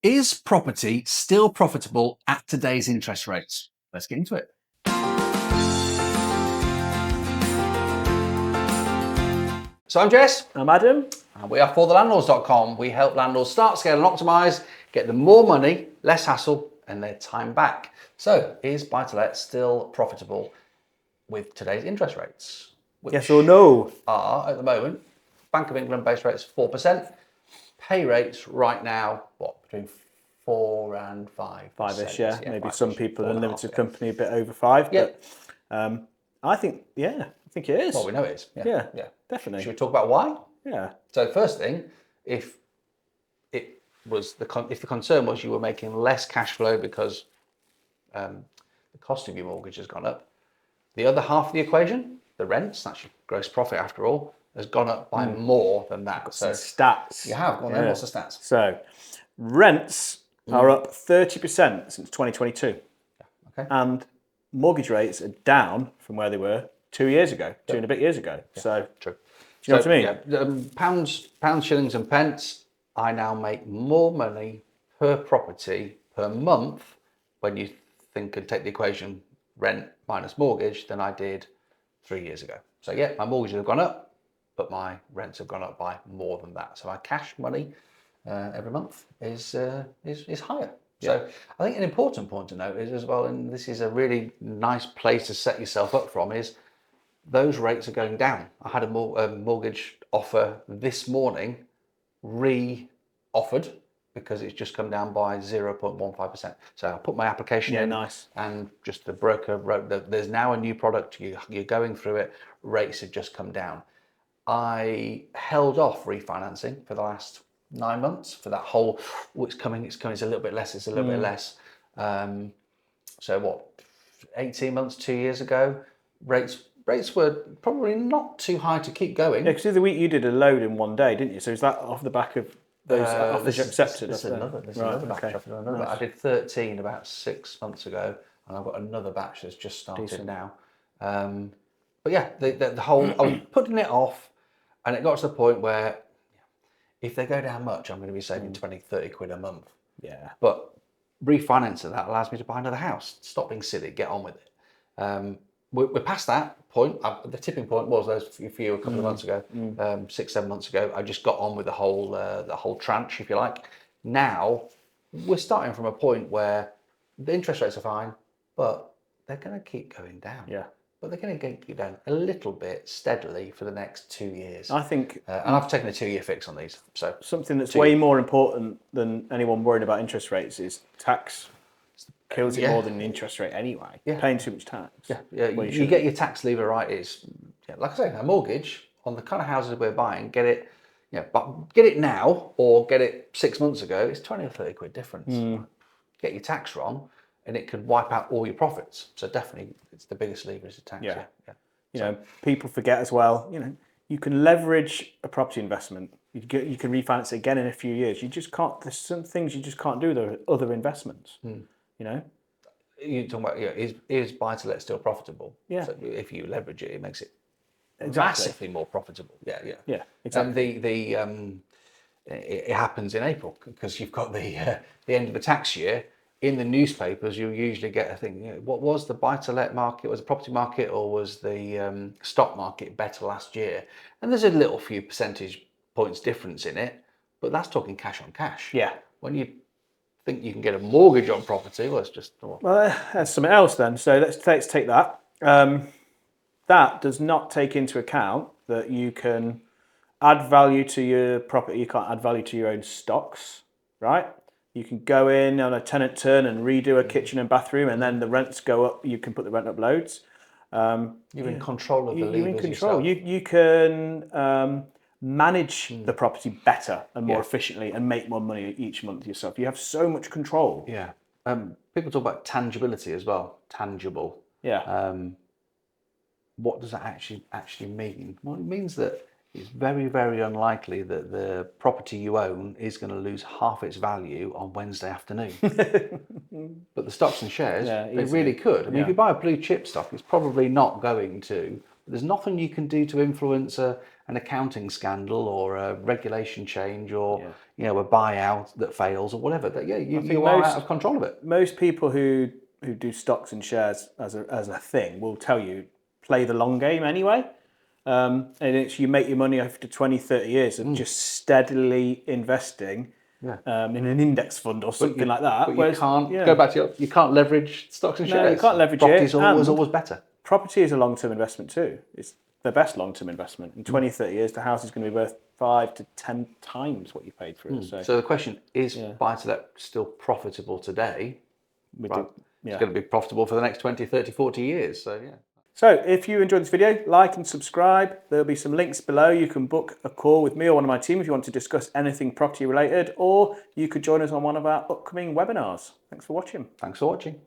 Is property still profitable at today's interest rates? Let's get into it. So I'm Jess. I'm Adam. And we are for thelandlords.com. We help landlords start, scale and optimise, get them more money, less hassle and their time back. So is buy-to-let still profitable with today's interest rates? Which Yes or no? are, at the moment, Bank of England base rates 4%. Pay rates right now, between 4 and 5%. 5-ish, yeah. Maybe 5-ish, some people in 4.5, limited company a bit over 5. Yeah. But I think it is. Well, we know it is. Yeah, Yeah. definitely. Should we talk about why? Yeah. So first thing, if the concern was you were making less cash flow because the cost of your mortgage has gone up, the other half of the equation, the rents, that's your gross profit after all, has gone up by more than that. So stats. You have. Go on then, what's the stats? So rents are up 30% since 2022. Okay. And mortgage rates are down from where they were 2 years ago, 2 and a bit years ago. So True. Do you know what I mean? Yeah, pounds, shillings and pence, I now make more money per property per month when you think and take the equation rent minus mortgage than I did 3 years ago. So yeah, my mortgages have gone up, but my rents have gone up by more than that. So my cash money every month is higher. So I think an important point to note is as well, and this is a really nice place to set yourself up from, is those rates are going down. I had a mortgage offer this morning re-offered because it's just come down by 0.15%. So I put my application in, nice. And just the broker wrote that there's now a new product, you're going through it, rates have just come down. I held off refinancing for the last 9 months for that whole, it's coming, it's a little bit less, it's a little bit less. So 18 months, 2 years ago, rates were probably not too high to keep going. Yeah, because the other week you did a load in one day, didn't you? So is that off the back of those offers you accepted? There's another batch. I did 13 about 6 months ago, and I've got another batch that's just started now. But yeah, the whole, I was putting it off, and it got to the point where if they go down much, I'm going to be saving 20, 30 quid a month. Yeah. But refinancing that allows me to buy another house. Stop being silly, get on with it. We're past that point. The tipping point was those for you a couple of months ago, 6, 7 months ago. I just got on with the whole tranche, if you like. Now we're starting from a point where the interest rates are fine, but they're going to keep going down. Yeah. But they're going to keep down a little bit steadily for the next 2 years. I think, and I've taken a 2-year fix on these. So something that's way more important than anyone worrying about interest rates is tax. Kills it more than the interest rate anyway. Yeah. Paying too much tax. Yeah. You get your tax lever right. Is like I say, a mortgage on the kind of houses we're buying. Get it, but get it now or get it 6 months ago. It's 20 or 30 quid difference. Get your tax wrong, and it could wipe out all your profits. So definitely, it's the biggest lever is the tax. Yeah. People forget as well. You can leverage a property investment. You can refinance it again in a few years. You just can't. There's some things you just can't do with other investments. You're talking about is buy-to-let still profitable? Yeah. So if you leverage it, it makes it Exactly. massively more profitable. Yeah. Exactly. And it happens in April because you've got the end of the tax year. In the newspapers, you'll usually get a thing. What was the buy-to-let market? Was the property market or was the stock market better last year? And there's a little few percentage points difference in it, but that's talking cash on cash. Yeah. When you think you can get a mortgage on property, well, it's just well, that's something else then. So let's take that. That does not take into account that you can add value to your property. You can't add value to your own stocks, right? You can go in on a tenant turn and redo a kitchen and bathroom, and then the rents go up. You can put the rent up loads. You're in control of the levers. You're in control. You can manage the property better and more efficiently and make more money each month yourself. You have so much control. Yeah. People talk about tangibility as well. Tangible. Yeah. What does that actually mean? Well, it means that it's very, very unlikely that the property you own is going to lose half its value on Wednesday afternoon. But the stocks and shares, they really could. I mean, if you buy a blue chip stock, it's probably not going to. There's nothing you can do to influence a an accounting scandal or a regulation change or Yeah. you know, a buyout that fails or whatever, that you think are most- out of control of it. Most people who do stocks and shares as a thing will tell you play the long game anyway. And it's you make your money after 20, 30 years of just steadily investing in an index fund or something like that. But you Whereas, can't go back to you can't leverage stocks and shares. No, you can't leverage Property's it. always better. Property is a long-term investment too. It's the best long-term investment. In 20, 30 years, the house is going to be worth 5 to 10 times what you paid for it. So the question is, buy-to-let still profitable today? Right. It's going to be profitable for the next 20, 30, 40 years. So yeah. So if you enjoyed this video, like and subscribe. There'll be some links below. You can book a call with me or one of my team if you want to discuss anything property related, or you could join us on one of our upcoming webinars. Thanks for watching. Thanks for watching.